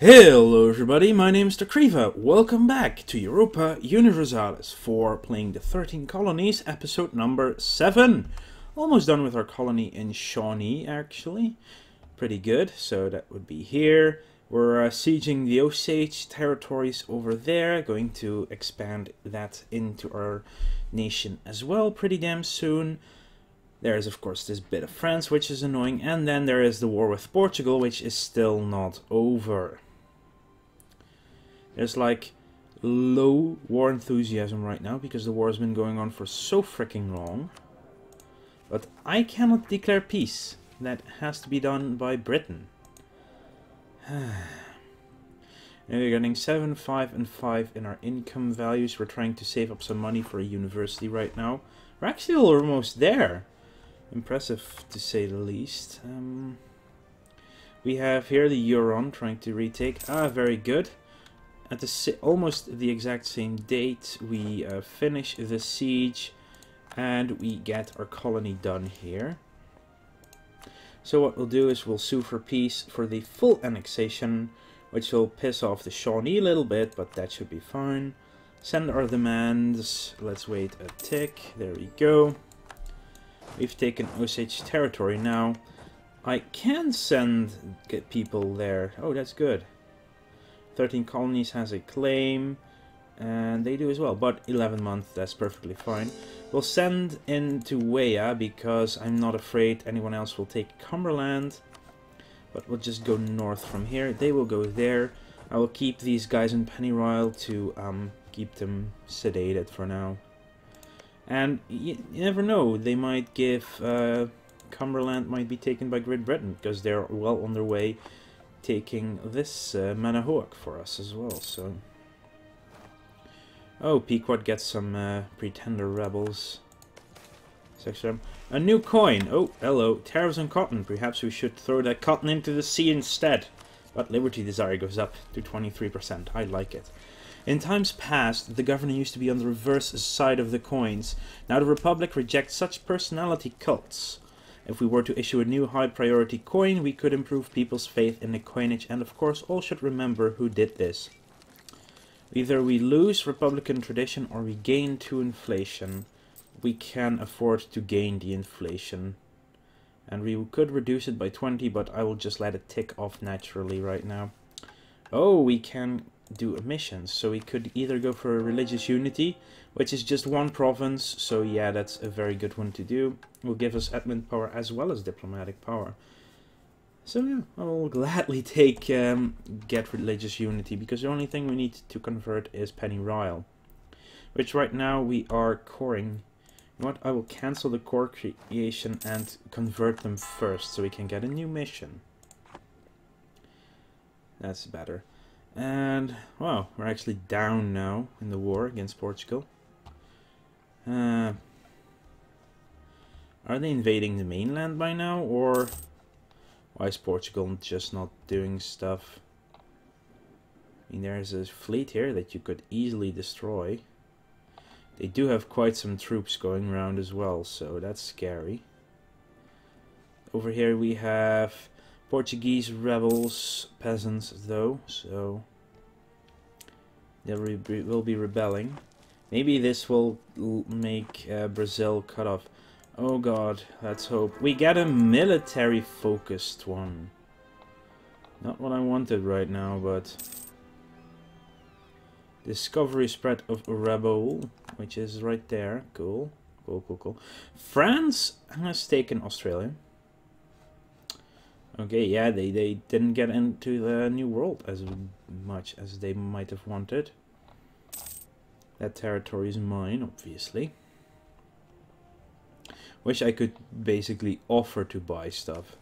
Hello everybody, my name is Takriva. Welcome back to Europa Universalis for playing the 13 Colonies, episode number 7. Almost done with our colony in Shawnee, actually. Pretty good, so that would be here. We're sieging the Osage territories over there, going to expand that into our nation as well pretty damn soon. There's of course this bit of France, which is annoying, and then there is the war with Portugal, which is still not over. There's like low war enthusiasm right now because the war has been going on for so freaking long. But I cannot declare peace. That has to be done by Britain. And we're getting 7, 5 and 5 in our income values. We're trying to save up some money for a university right now. We're actually almost there. Impressive to say the least. We have here the Euron trying to retake. Very good. At almost the exact same date, we finish the siege and we get our colony done here. So what we'll do is we'll sue for peace for the full annexation, which will piss off the Shawnee a little bit, but that should be fine. Send our demands. Let's wait a tick. There we go. We've taken Osage territory now. I can get people there. Oh, that's good. 13 Colonies has a claim, and they do as well, but 11 months, that's perfectly fine. We'll send into Weah, because I'm not afraid anyone else will take Cumberland, but we'll just go north from here. They will go there. I will keep these guys in Pennyroyal to keep them sedated for now. And you never know, they might give... Cumberland might be taken by Great Britain, because they're well on their way taking this Manahoac for us as well, so... Oh, Pequot gets some pretender rebels. A new coin! Oh, hello. Tariffs on cotton. Perhaps we should throw that cotton into the sea instead. But Liberty Desire goes up to 23%. I like it. In times past, the governor used to be on the reverse side of the coins. Now the Republic rejects such personality cults. If we were to issue a new high-priority coin, we could improve people's faith in the coinage, and of course all should remember who did this. Either we lose Republican tradition or we gain to inflation. We can afford to gain the inflation. And we could reduce it by 20, but I will just let it tick off naturally right now. Oh, we can do emissions, so we could either go for a religious unity, which is just one province, so yeah, that's a very good one to do. Will give us admin power as well as diplomatic power. So yeah, I will gladly take get religious unity, because the only thing we need to convert is Pennyroyal, which right now we are coring. You know what? I will cancel the core creation and convert them first, so we can get a new mission. That's better. And, wow, we're actually down now in the war against Portugal. Are they invading the mainland by now, or why is Portugal just not doing stuff? I mean, there's a fleet here that you could easily destroy. They do have quite some troops going around as well, so that's scary. Over here we have Portuguese rebels, peasants though, so they will be rebelling. Maybe this will make Brazil cut off. Oh god, let's hope. We get a military focused one. Not what I wanted right now, but... Discovery spread of a rebel, which is right there. Cool. Cool, cool, cool. France has taken Australia. Okay, yeah, they didn't get into the New World as much as they might have wanted. That territory is mine, obviously. Wish I could basically offer to buy stuff.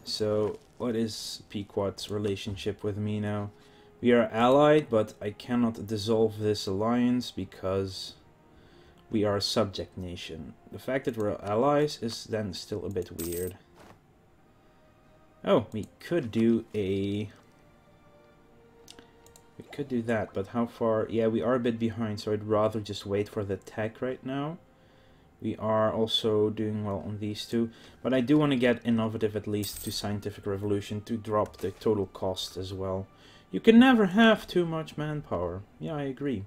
So, what is Pequot's relationship with me now? We are allied, but I cannot dissolve this alliance because we are a subject nation. The fact that we're allies is then still a bit weird. Oh, we could do a... We could do that, but how far... Yeah, we are a bit behind, so I'd rather just wait for the tech right now. We are also doing well on these two, but I do want to get innovative at least to scientific revolution to drop the total cost as well. You can never have too much manpower. Yeah, I agree.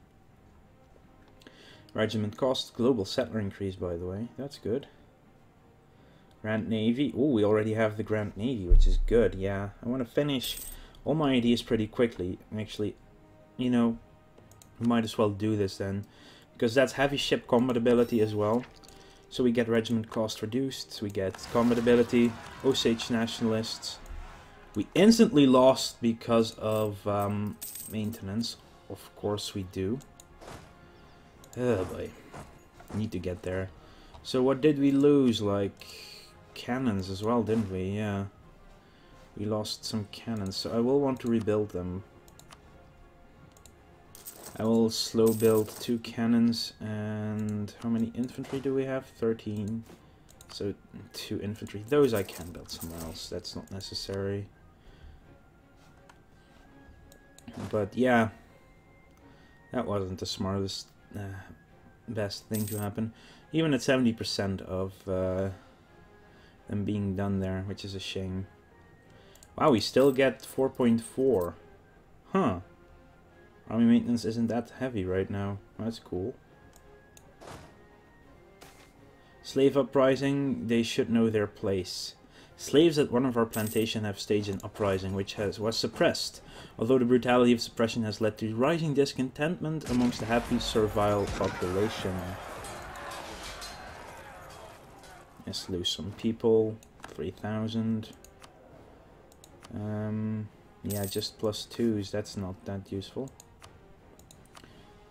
Regiment cost, global settler increase, by the way. That's good. Grand Navy. Oh, we already have the Grand Navy, which is good. Yeah, I want to finish all my ideas pretty quickly. Actually, you know, we might as well do this then, because that's heavy ship combat ability as well. So we get regiment cost reduced, we get combat ability, Osage nationalists. We instantly lost because of maintenance. Of course we do. Oh boy, need to get there. So what did we lose? Like cannons as well, didn't we? Yeah, we lost some cannons, so I will want to rebuild them. I will slow build 2 cannons, and how many infantry do we have? 13. So 2 infantry. Those I can build somewhere else. That's not necessary. But yeah, that wasn't the smartest, best thing to happen. Even at 70% of them being done there, which is a shame. Wow, we still get 4.4. Huh. Army maintenance isn't that heavy right now. That's cool. Slave uprising, they should know their place. Slaves at one of our plantations have staged an uprising which was suppressed, although the brutality of suppression has led to rising discontentment amongst the happy servile population. Let's lose some people. 3,000. Yeah, just +2s, that's not that useful.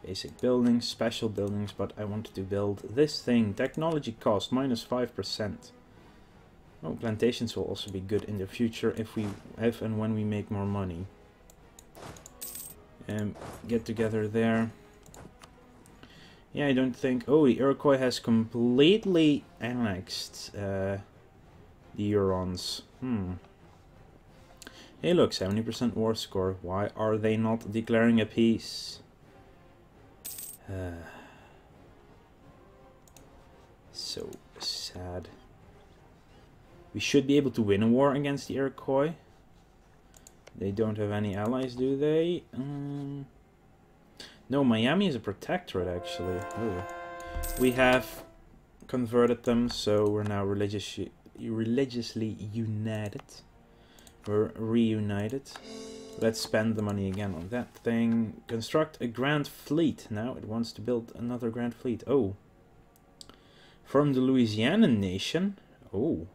Basic buildings, special buildings, but I wanted to build this thing. Technology cost -5%. Oh, plantations will also be good in the future if and when we make more money. Get together there. Yeah, I don't think... Oh, the Iroquois has completely annexed the Hurons. Hey look, 70% war score. Why are they not declaring a peace? So sad. We should be able to win a war against the Iroquois. They don't have any allies, do they? No, Miami is a protectorate, actually. Oh. We have converted them, so we're now religiously united. We're reunited. Let's spend the money again on that thing. Construct a grand fleet. Now it wants to build another grand fleet. Oh. From the Louisiana nation? Oh.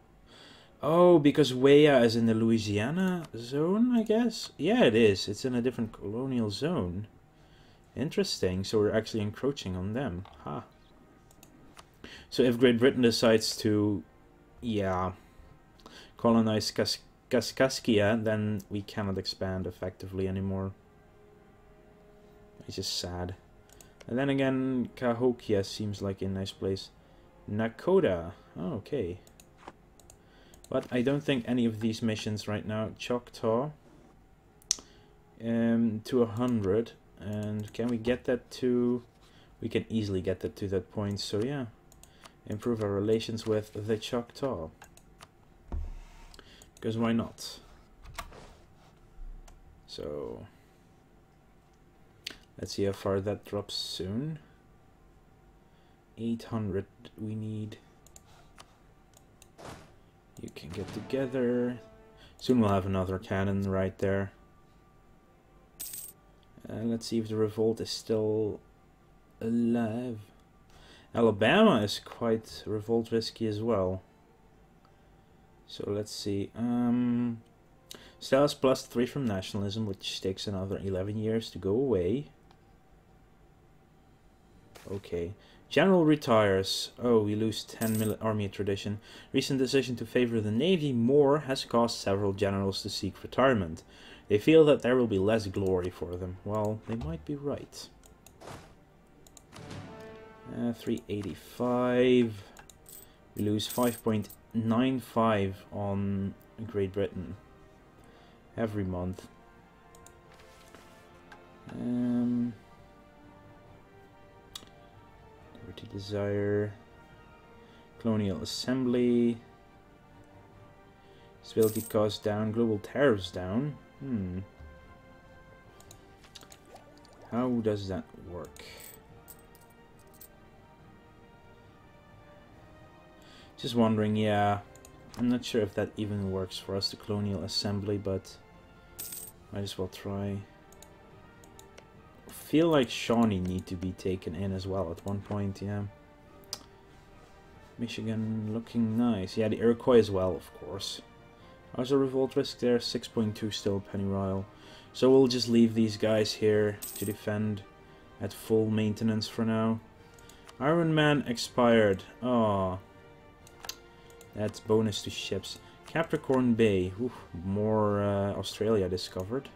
Oh, because Weah is in the Louisiana zone, I guess? Yeah, it is. It's in a different colonial zone. Interesting. So we're actually encroaching on them. Ha. So if Great Britain decides to, yeah, colonize Kaskaskia, then we cannot expand effectively anymore. It's just sad. And then again, Cahokia seems like a nice place. Nakota. Oh, okay. But I don't think any of these missions right now. Choctaw. To 100. And can we get that to... We can easily get that to that point. So yeah. Improve our relations with the Choctaw. Because why not? So... Let's see how far that drops soon. 800 we need. You can get together. Soon we'll have another cannon right there. Let's see if the revolt is still alive. Alabama is quite revolt risky as well. So let's see. Status +3 from nationalism, which takes another 11 years to go away. Okay. General retires. Oh, we lose 10 army tradition. Recent decision to favor the navy more has caused several generals to seek retirement. They feel that there will be less glory for them. Well, they might be right. 385. We lose 5.95 on Great Britain every month. Liberty Desire. Colonial Assembly. Stability cost down. Global tariffs down. How does that work? Just wondering, yeah. I'm not sure if that even works for us, the colonial assembly, but might as well try. I feel like Shawnee need to be taken in as well at one point, yeah. Michigan looking nice. Yeah, the Iroquois as well, of course. How's the revolt risk there? 6.2 still, Pennyroyal. So we'll just leave these guys here to defend at full maintenance for now. Iron Man expired. Oh. That's bonus to ships. Capricorn Bay. Ooh, more Australia discovered.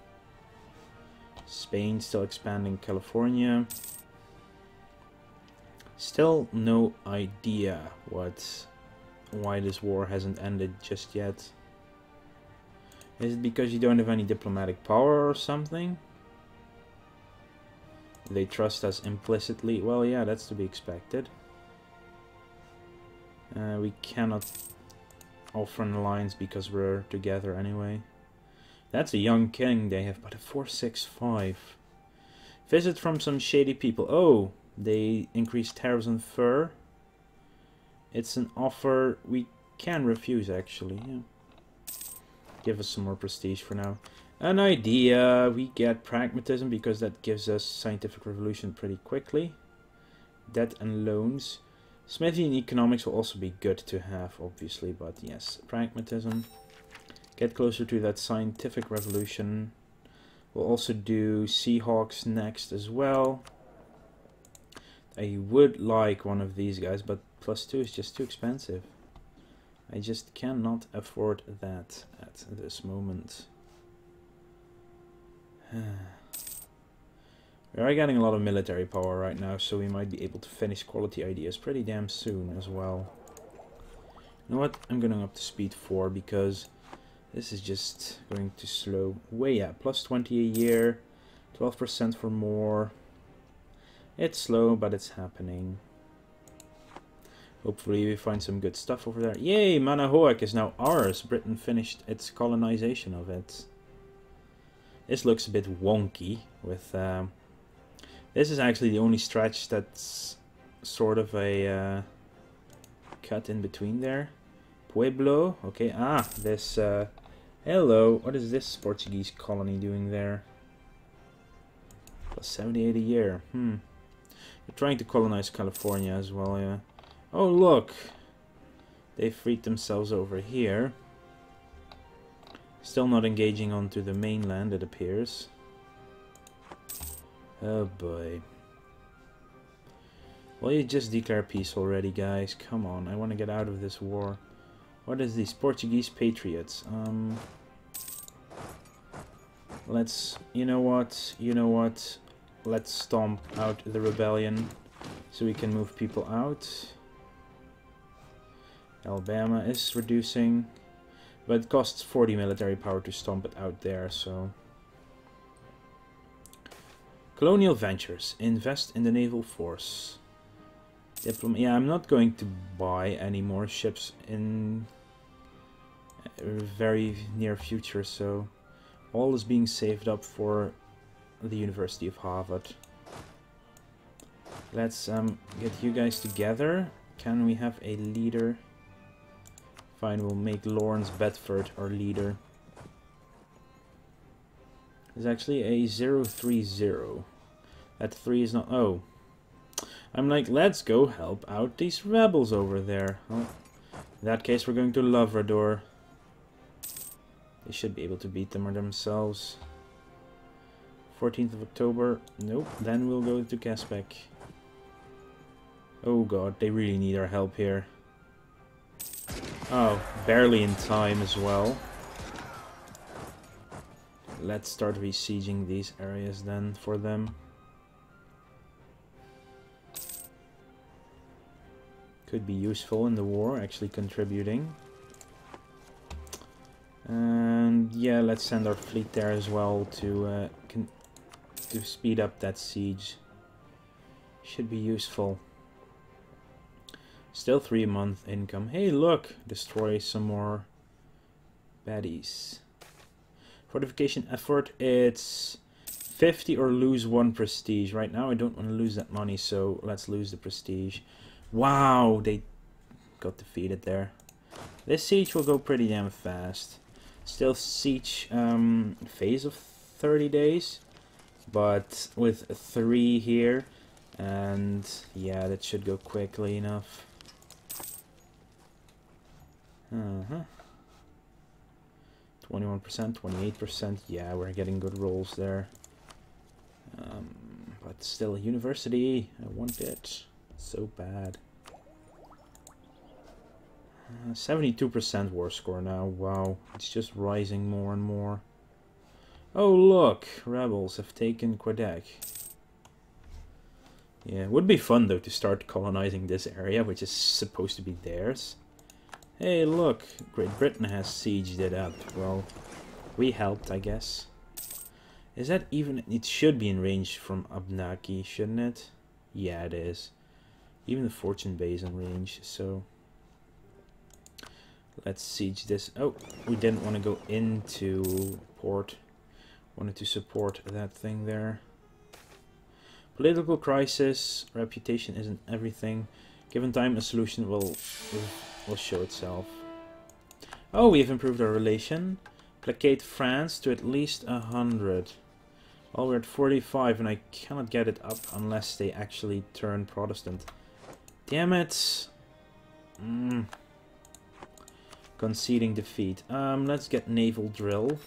Spain still expanding California. Still no idea why this war hasn't ended just yet. Is it because you don't have any diplomatic power or something? They trust us implicitly? Well, yeah, that's to be expected. We cannot offer an alliance because we're together anyway. That's a young king they have, but a 465. Visit from some shady people. Oh, they increased tariffs on fur. It's an offer we can refuse, actually. Yeah. Give us some more prestige for now. An idea. We get pragmatism because that gives us scientific revolution pretty quickly. Debt and loans. Smithy and economics will also be good to have, obviously, but yes, pragmatism. Get closer to that scientific revolution. We'll also do Seahawks next as well. I would like one of these guys, but +2 is just too expensive. I just cannot afford that at this moment. We are getting a lot of military power right now, so we might be able to finish quality ideas pretty damn soon as well. You know what? I'm going up to speed 4 because this is just going to slow way up. +20 a year, 12% for more. It's slow, but it's happening. Hopefully we find some good stuff over there. Yay! Manahoac is now ours. Britain finished its colonization of it. This looks a bit wonky with... this is actually the only stretch that's sort of a cut in between there. Pueblo. Okay, this... hello, what is this Portuguese colony doing there? +78 a year. They're trying to colonize California as well, yeah. Oh, look! They freed themselves over here. Still not engaging onto the mainland, it appears. Oh boy. Well, you just declare peace already, guys. Come on, I want to get out of this war. What is these Portuguese patriots? Let's... You know what? Let's stomp out the rebellion so we can move people out. Alabama is reducing, but it costs 40 military power to stomp it out there, so... Colonial Ventures. Invest in the naval force. Yeah, I'm not going to buy any more ships in a very near future, so... All is being saved up for the University of Harvard. Let's get you guys together. Can we have a leader? Fine, we'll make Lawrence Bedford our leader. There's actually a 030. That 3 is not... Oh. I'm like, let's go help out these rebels over there. Oh. In that case, we're going to Labrador. They should be able to beat them or themselves. 14th of October. Nope. Then we'll go to Caspec. Oh god, they really need our help here. Oh, barely in time as well. Let's start besieging these areas then for them. Could be useful in the war, actually contributing. And yeah, let's send our fleet there as well to speed up that siege. Should be useful. Still 3-month income. Hey, look! Destroy some more baddies. Fortification effort, it's 50 or lose 1 prestige. Right now I don't want to lose that money, so let's lose the prestige. Wow, they got defeated there. This siege will go pretty damn fast. Still siege phase of 30 days, but with 3 here, and yeah, that should go quickly enough. 21%, 28%, yeah, we're getting good rolls there. But still, university, I want it so bad. 72% war score now, wow, it's just rising more and more. Oh look, rebels have taken Quebec. Yeah, it would be fun though to start colonizing this area, which is supposed to be theirs. Hey look, Great Britain has sieged it up. Well, we helped, I guess. Is that even... It should be in range from Abnaki, shouldn't it? Yeah, it is. Even the Fortune Bay is in range, so... Let's siege this. Oh, we didn't want to go into port. Wanted to support that thing there. Political crisis, reputation isn't everything. Given time, a solution will show itself. Oh, we have improved our relation. Placate France to at least 100. Well, we're at 45 and I cannot get it up unless they actually turn Protestant. Damn it! Conceding defeat. Let's get naval drill.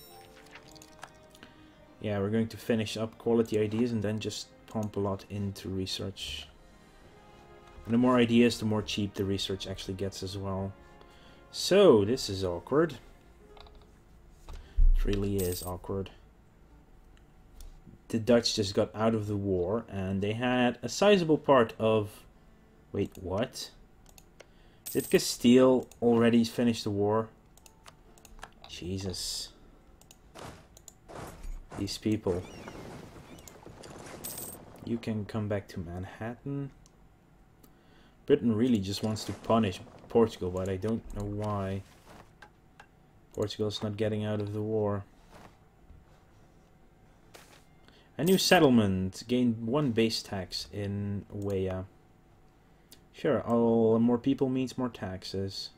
Yeah, we're going to finish up quality ideas and then just pump a lot into research. And the more ideas, the more cheap the research actually gets as well. So, this is awkward. It really is awkward. The Dutch just got out of the war and they had a sizable part of... Wait, what? Did Castile already finish the war? Jesus. These people. You can come back to Manhattan. Britain really just wants to punish Portugal, but I don't know why. Portugal's not getting out of the war. A new settlement gained 1 base tax in Weah. Sure, all more people means more taxes.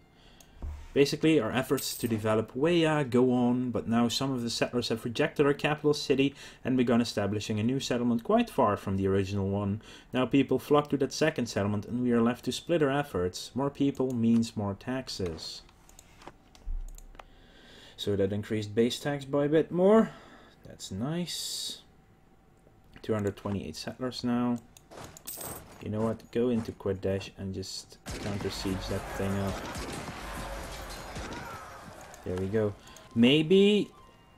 Basically, our efforts to develop Weah go on, but now some of the settlers have rejected our capital city and begun establishing a new settlement quite far from the original one. Now people flock to that second settlement and we are left to split our efforts. More people means more taxes. So that increased base tax by a bit more. That's nice. 228 settlers now. You know what? Go into Quebec and just counter siege that thing up. There we go. Maybe...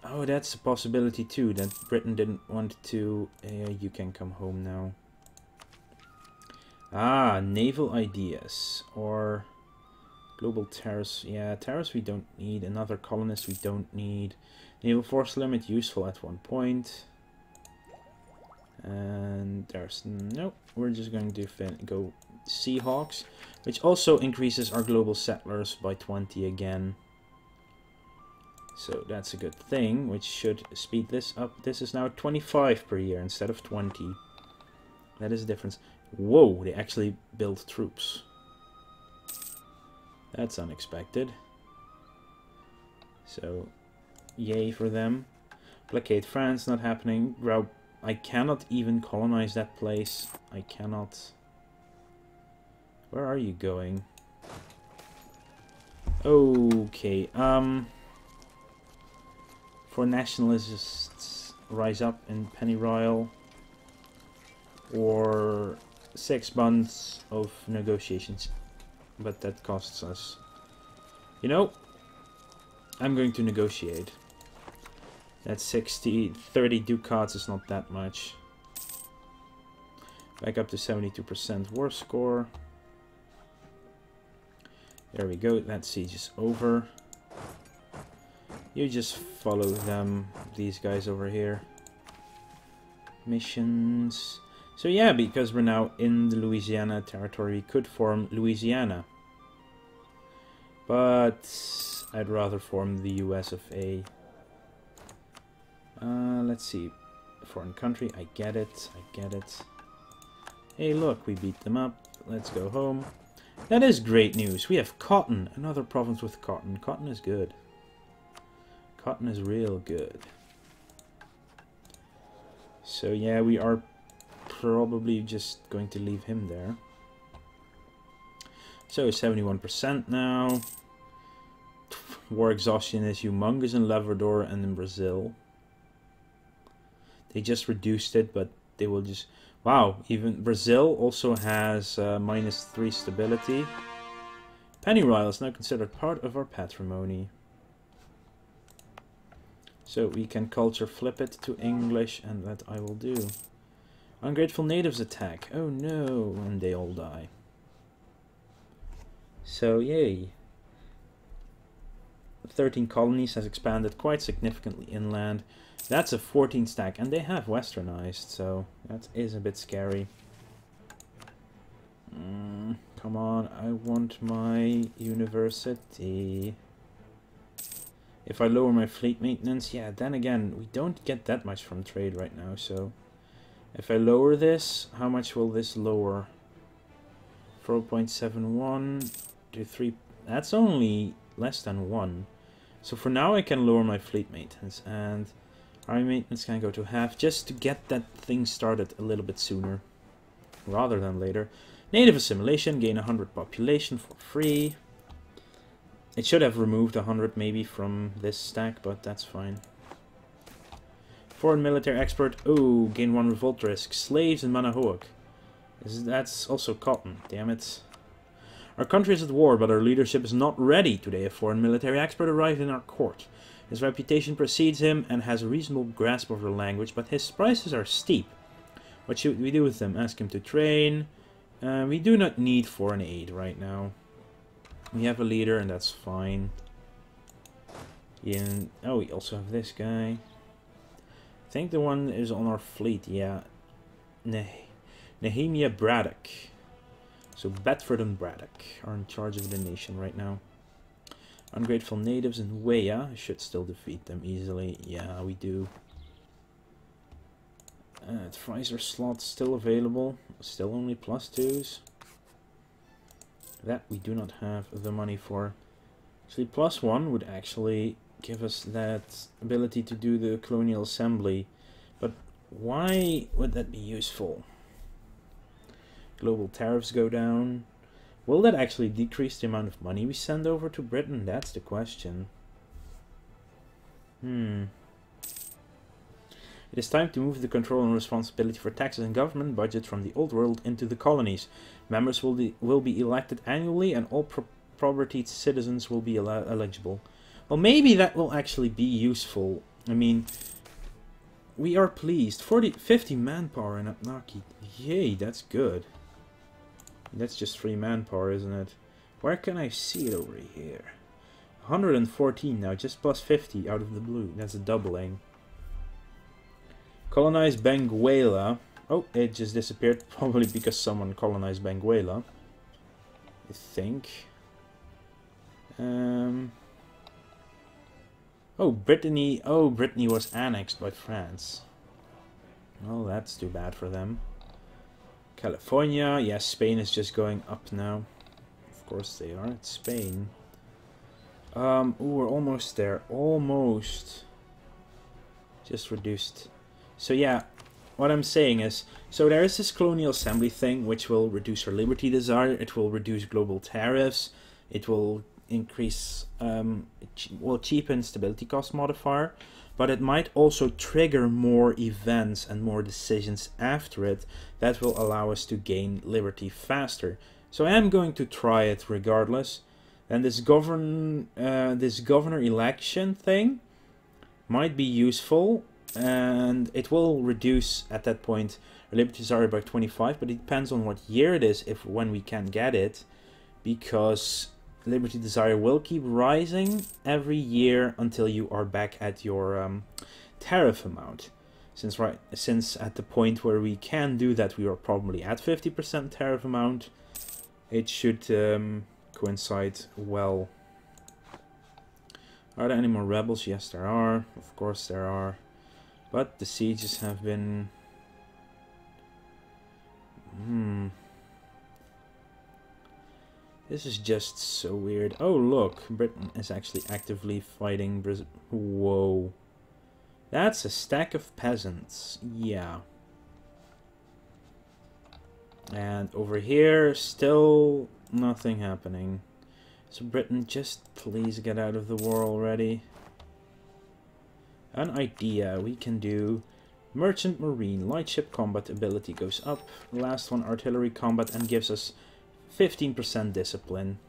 Oh, that's a possibility too, that Britain didn't want to... you can come home now. Ah, naval ideas. Or... Global tariffs. Yeah, tariffs we don't need. Another colonist we don't need. Naval force limit useful at 1 point. And there's... Nope. We're just going to go Seahawks. Which also increases our global settlers by 20 again. So that's a good thing, which should speed this up. This is now 25 per year instead of 20. That is a difference. Whoa, they actually built troops. That's unexpected. So, yay for them. Placate France, not happening. I cannot even colonize that place. I cannot. Where are you going? Okay, for nationalists, rise up in Pennyroyal, or 6 months of negotiations, but that costs us. You know, I'm going to negotiate. That's 30 ducats is not that much. Back up to 72% war score. There we go, that siege is over. You just follow them, these guys over here. Missions. So yeah, because we're now in the Louisiana territory, we could form Louisiana. But I'd rather form the US of A. Let's see. foreign country. I get it. I get it. Hey, look, we beat them up. Let's go home. That is great news. We have cotton. Another province with cotton. Cotton is good. Cotton is real good. So yeah, we are probably just going to leave him there. So 71% now. War exhaustion is humongous in Labrador and in Brazil. They just reduced it, but they will just... Wow, even Brazil also has -3 stability. Penny Royal is now considered part of our patrimony. So we can culture flip it to English, and that I will do. Ungrateful natives attack. Oh no, and they all die. So yay. 13 colonies has expanded quite significantly inland. That's a 14 stack, and they have westernized, so that is a bit scary. Come on, I want my university. If I lower my fleet maintenance, yeah, then again, we don't get that much from trade right now, so... If I lower this, how much will this lower? 4.71 to 3... That's only less than 1. So for now I can lower my fleet maintenance, and army maintenance can go to half, just to get that thing started a little bit sooner, rather than later. Native assimilation, gain 100 population for free. It should have removed 100 maybe from this stack, but that's fine. Foreign military expert, oh, gain 1 revolt risk. Slaves in Manahoac. That's also cotton, damn it. Our country is at war, but our leadership is not ready. Today a foreign military expert arrived in our court. His reputation precedes him and has a reasonable grasp of the language, but his prices are steep. What should we do with them? Ask him to train. We do not need foreign aid right now. We have a leader, and that's fine. Oh, we also have this guy. I think the one is on our fleet, yeah. Nehemiah Braddock. So Bedford and Braddock are in charge of the nation right now. Ungrateful natives in Weah. I should still defeat them easily. Yeah, we do. Advisor slot still available. Still only +2s. That we do not have the money for. Actually, +1 would actually give us that ability to do the colonial assembly. But why would that be useful? Global tariffs go down. Will that actually decrease the amount of money we send over to Britain? That's the question. It is time to move the control and responsibility for taxes and government budget from the old world into the colonies. Members will be elected annually, and all property citizens will be eligible. Well, maybe that will actually be useful. I mean, we are pleased. 50 manpower in Upnaki. Yay, that's good. That's just 3 manpower, isn't it? Where can I see it over here? 114 now, just +50 out of the blue. That's a doubling. Colonize Benguela. Oh, it just disappeared. Probably because someone colonized Benguela. I think. Oh, Brittany. Oh, Brittany was annexed by France. Oh, that's too bad for them. California. Yes, Spain is just going up now. Of course they are. It's Spain. Ooh, we're almost there. Almost. Just reduced. So yeah, what I'm saying is, so there is this colonial assembly thing, which will reduce our liberty desire. It will reduce global tariffs. It will increase, will cheapen stability cost modifier. But it might also trigger more events and more decisions after it that will allow us to gain liberty faster. So I am going to try it regardless. And this governor election thing might be useful, and it will reduce at that point our liberty desire by 25, but it depends on what year it is, when we can get it, because liberty desire will keep rising every year until you are back at your tariff amount. Since at the point where we can do that, we are probably at 50% tariff amount. It should coincide well. Are there any more rebels? Yes, there are. Of course there are. But the sieges have been... This is just so weird. Oh, look. Britain is actually actively fighting Brazil. Whoa. That's a stack of peasants. Yeah. And over here, still nothing happening. So Britain, just please get out of the war already. An idea. We can do Merchant Marine. Light ship combat ability goes up. Last one, artillery combat, and gives us 15% discipline.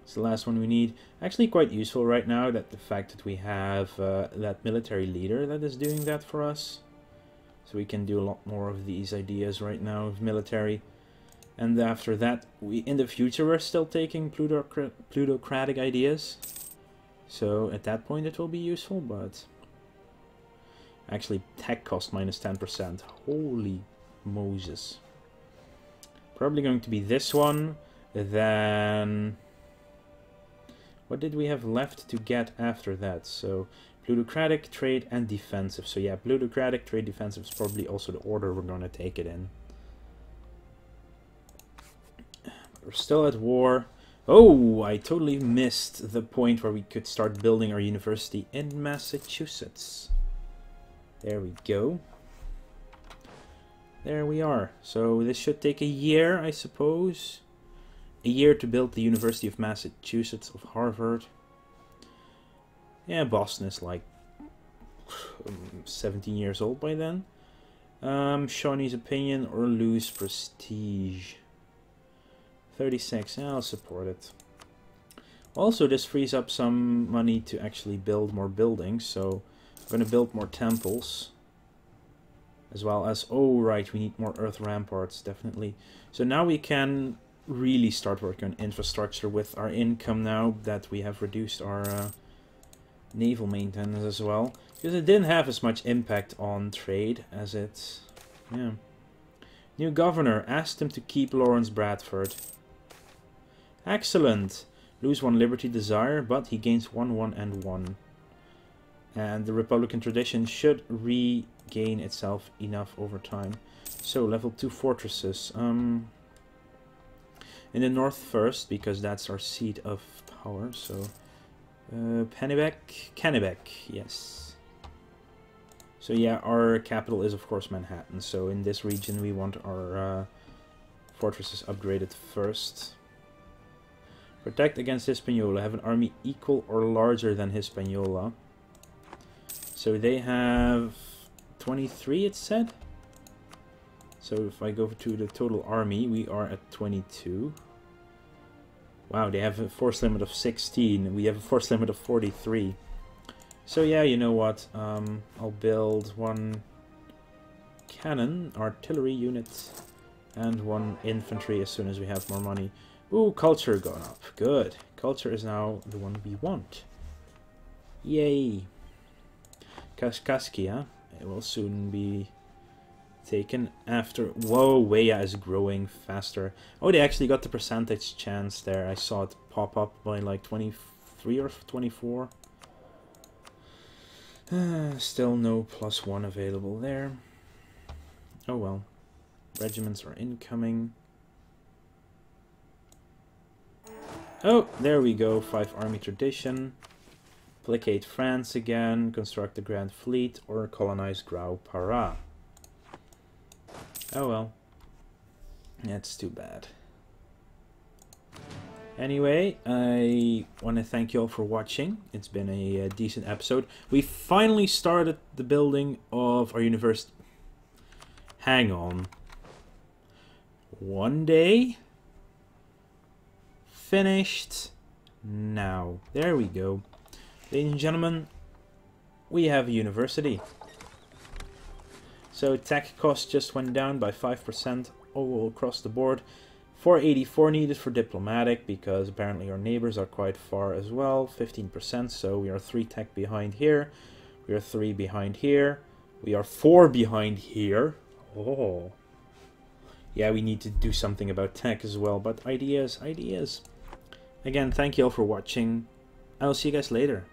It's the last one we need. Actually quite useful right now, that the fact that we have that military leader that is doing that for us. So we can do a lot more of these ideas right now of military. And after that, in the future we're still taking plutocratic ideas. So at that point it will be useful, but... Actually, tech cost minus 10%. Holy Moses. Probably going to be this one. Then... What did we have left to get after that? So, plutocratic, trade, and defensive. So yeah, plutocratic, trade, defensive is probably also the order we're going to take it in. We're still at war. Oh, I totally missed the point where we could start building our university in Massachusetts. There we go. There we are. So this should take a year, I suppose. A year to build the University of Massachusetts of Harvard. Yeah, Boston is like 17 years old by then. Shawnee's opinion or lose prestige. 36, yeah, I'll support it. Also, this frees up some money to actually build more buildings, so I'm going to build more temples. As well as, oh right, we need more earth ramparts, definitely. So now we can really start working on infrastructure with our income now that we have reduced our naval maintenance as well. Because it didn't have as much impact on trade as it... Yeah. New governor, asked him to keep Lawrence Bradford. Excellent! Lose 1 Liberty Desire, but he gains 1, 1, and 1. And the Republican tradition should regain itself enough over time. So, level 2 fortresses. In the north first, because that's our seat of power. So, Kennebec, yes. So yeah, our capital is of course Manhattan. So in this region we want our fortresses upgraded first. Protect against Hispaniola. Have an army equal or larger than Hispaniola. So they have 23, it said. So if I go to the total army, we are at 22. Wow, they have a force limit of 16. We have a force limit of 43. So yeah, you know what? I'll build 1 cannon, artillery unit, and 1 infantry as soon as we have more money. Ooh, culture gone up. Good. Culture is now the one we want. Yay. Kaskaskia, it will soon be taken after. Whoa, Weya is growing faster. Oh, they actually got the percentage chance there. I saw it pop up by like 23 or 24. Still no +1 available there. Oh well. Regiments are incoming. Oh, there we go. 5 army tradition. Placate France again. Construct the Grand Fleet or colonize Grau-Para. Oh well. That's too bad. Anyway, I want to thank you all for watching. It's been a decent episode. We finally started the building of our university. Hang on. One day. Finished. Now. There we go. Ladies and gentlemen, we have a university. So tech cost just went down by 5% all across the board. 484 needed for diplomatic because apparently our neighbors are quite far as well. 15%, so we are 3 tech behind here. We are 3 behind here. We are 4 behind here. Oh. Yeah, we need to do something about tech as well, but ideas. Again, thank you all for watching. I will see you guys later.